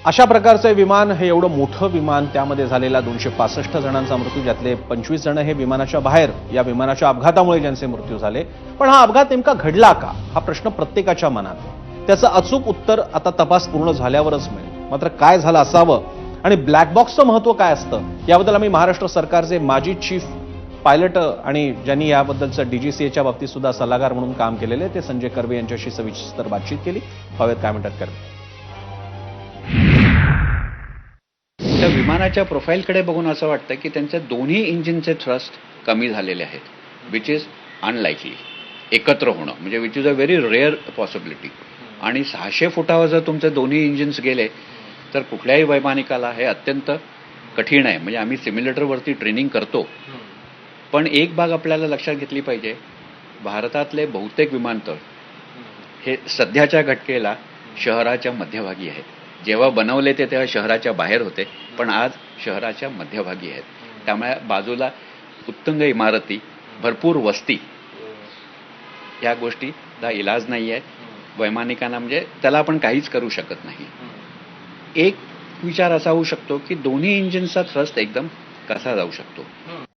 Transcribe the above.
अशा प्रकारचे विमान, हे एवढं मोठं विमान, त्यामध्ये झालेला 265 जणांचा मृत्यू, ज्यातले 25 जण हे विमानाच्या बाहेर, या विमानाच्या अपघातामुळे ज्यांचे मृत्यू झाले. पण हा अपघात नेमका घडला का, हा प्रश्न प्रत्येकाच्या मनात आहे. त्याचं अचूक उत्तर आता तपास पूर्ण झाल्यावरच मिळेल. मात्र काय झालं असावं आणि ब्लॅक बॉक्सचं महत्त्व काय असतं, याबद्दल आम्ही महाराष्ट्र सरकारचे माजी चीफ पायलट आणि ज्यांनी याबद्दलचं डीजीसीएच्या बाबतीत सुद्धा सल्लागार म्हणून काम केलेले ते संजय कर्वे यांच्याशी सविस्तर बातचीत केली. पाहूयात काय म्हणतात कर्वे. त्या विमानाच्या प्रोफाईलकडे बघून असं वाटतं की त्यांच्या दोन्ही इंजिनचे थ्रस्ट कमी झालेले आहेत, विच इज अनलाइकली. एकत्र होणं म्हणजे which is a very rare possibility. आणि 600 फुटावर जर तुमचे दोन्ही इंजिन्स गेले तर कुठल्याही वैमानिकाला हे अत्यंत कठीण आहे. म्हणजे आम्ही सिम्युलेटरवरती ट्रेनिंग करतो, पण एक बाब आपल्याला लक्षात घेतली पाहिजे. भारतातले बहुतेक विमानतळ हे सध्याच्या घटकेला शहराच्या मध्यभागी आहेत. जेव्हा बनवले ते तेव्हा शहराच्या बाहेर होते, पण आज शहराच्या मध्यभागी आहेत. त्यामुळे बाजूला उत्तुंग इमारती, भरपूर वस्ती, या गोष्टीला इलाज नाही आहे. वैमानिकांना म्हणजे त्याला आपण काहीच करू शकत नाही. एक विचार असा होऊ शकतो की दोन्ही इंजिनचा थ्रस्ट एकदम कसा जाऊ शकतो.